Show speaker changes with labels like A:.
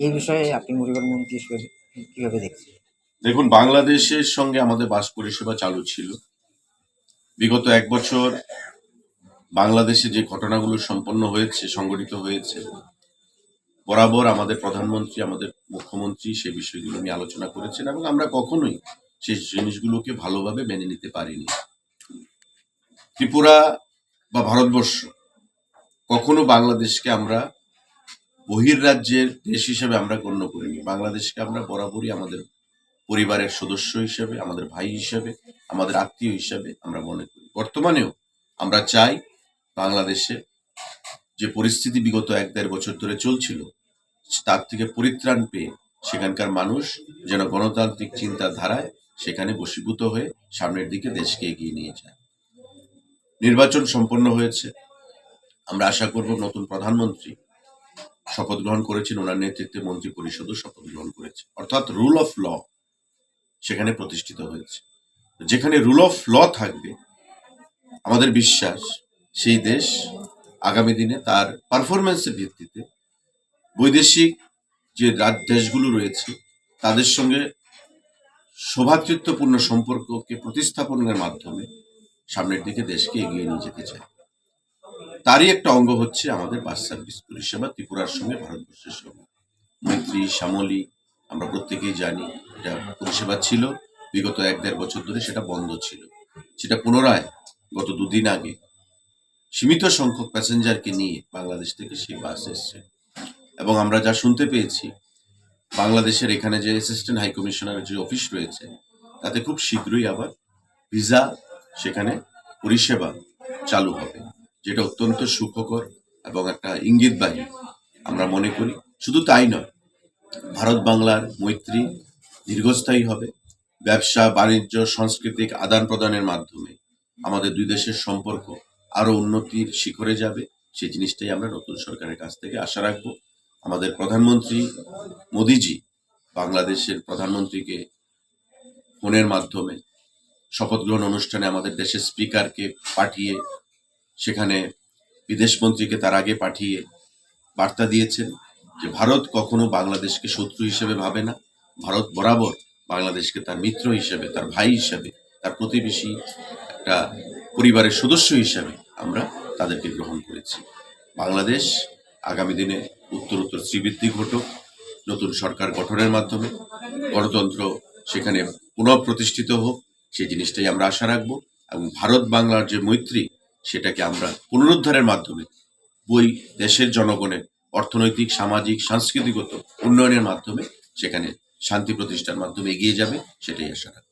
A: এই বিষয়ে আপনি পরিবার মন্ত্রী হিসেবে কিভাবে দেখছেন?
B: দেখুন, বাংলাদেশের সঙ্গে আমাদের বাস পরিষেবা চালু ছিল। বিগত 1 বছর বাংলাদেশে যে ঘটনাগুলো সম্পন্ন হয়েছে, সংঘটিত হয়েছে, বরাবর আমাদের প্রধানমন্ত্রী, আমাদের মুখ্যমন্ত্রী সে বিষয়গুলো নিয়ে আলোচনা করেছেন এবং আমরা কখনোই সেই জিনিসগুলোকে ভালোভাবে মেনে নিতে পারিনি। ত্রিপুরা বা ভারতবর্ষ কখনো বাংলাদেশকে আমরা বহির্রাজ্যের দেশ হিসেবে আমরা গণ্য করিনি। বাংলাদেশকে আমরা বরাবরই আমাদের পরিবারের সদস্য হিসেবে, আমাদের ভাই হিসেবে, আমাদের আত্মীয় হিসেবে আমরা মনে করি। বর্তমানেও আমরা চাই বাংলাদেশে যে পরিস্থিতি বিগত 1-1.5 বছর ধরে চলছিল, তার থেকে পরিত্রাণ পেয়ে সেখানকার মানুষ যেন গণতান্ত্রিক চিন্তাধারায় সেখানে বশীভূত হয়ে সামনের দিকে দেশকে এগিয়ে নিয়ে যায়। নির্বাচন সম্পন্ন হয়েছে। আমরা আশা করব নতুন প্রধানমন্ত্রী শপথ গ্রহণ করেছেন, ওনার নেতৃত্বে মন্ত্রী পরিষদও শপথ গ্রহণ করেছে। অর্থাৎ রুল অফ ল সেখানে প্রতিষ্ঠিত হয়েছে। যেখানে রুল অফ ল থাকবে, আমাদের বিশ্বাস সেই দেশ আগামী দিনে তার পারফরমেন্সের ভিত্তিতে বৈদেশিক যে দেশগুলো রয়েছে তাদের সঙ্গে সৌভ্রাতৃত্বপূর্ণ সম্পর্ককে প্রতিস্থাপনের মাধ্যমে সামনের দিকে দেশকে এগিয়ে নিয়ে যেতে চায়। তারই একটা অঙ্গ হচ্ছে আমাদের বাস সার্ভিস পরিষেবা ত্রিপুরার সঙ্গে ভারতবর্ষের সঙ্গে। মৈত্রী, শ্যামলী আমরা প্রত্যেকেই জানি এটা পরিষেবা ছিল। বিগত 1-1.5 বছর ধরে সেটা বন্ধ ছিল। সেটা পুনরায় গত 2 দিন আগে সীমিত সংখ্যক প্যাসেঞ্জারকে নিয়ে বাংলাদেশ থেকে সেই বাস এসছে এবং আমরা যা শুনতে পেয়েছি, বাংলাদেশের এখানে যে অ্যাসিস্ট্যান্ট হাই কমিশনারের যে অফিস রয়েছে তাতে খুব শীঘ্রই আবার ভিসা সেখানে পরিষেবা চালু হবে, যেটা অত্যন্ত সুখকর এবং একটা ইঙ্গিতবাহী আমরা মনে করি। শুধু তাই নয়, ভারত বাংলার মৈত্রী দীর্ঘস্থায়ী হবে। ব্যবসা, বাণিজ্য, সাংস্কৃতিক আদান প্রদানের মাধ্যমে আমাদের দুই দেশের সম্পর্ক আরো উন্নতির শিখরে যাবে। সেই জিনিসটাই আমরা নতুন সরকারের কাছ থেকে আশা রাখবো। আমাদের প্রধানমন্ত্রী মোদিজি বাংলাদেশের প্রধানমন্ত্রীকে ফোনের মাধ্যমে শপথ গ্রহণ অনুষ্ঠানে আমাদের দেশের স্পিকারকে পাঠিয়ে, সেখানে বিদেশ মন্ত্রীকে তার আগে পাঠিয়ে বার্তা দিয়েছেন যে ভারত কখনো বাংলাদেশকে শত্রু হিসেবে ভাবে না। ভারত বরাবর বাংলাদেশকে তার মিত্র হিসেবে, তার ভাই হিসেবে, তার প্রতিবেশী একটা পরিবারের সদস্য হিসেবে আমরা তাদেরকে গ্রহণ করেছি। বাংলাদেশ আগামী দিনে উত্তরোত্তর শ্রীবৃদ্ধি ঘটুক, নতুন সরকার গঠনের মাধ্যমে গণতন্ত্র সেখানে পুনঃপ্রতিষ্ঠিত হোক, সেই জিনিসটাই আমরা আশা রাখবো এবং ভারত বাংলার যে মৈত্রী সেটাকে আমরা পুনরুদ্ধারের মাধ্যমে দেশের জনগণের অর্থনৈতিক, সামাজিক, সাংস্কৃতিগত উন্নয়নের মাধ্যমে সেখানে শান্তি প্রতিষ্ঠার মাধ্যমে এগিয়ে যাবে, সেটাই আশা রাখবো।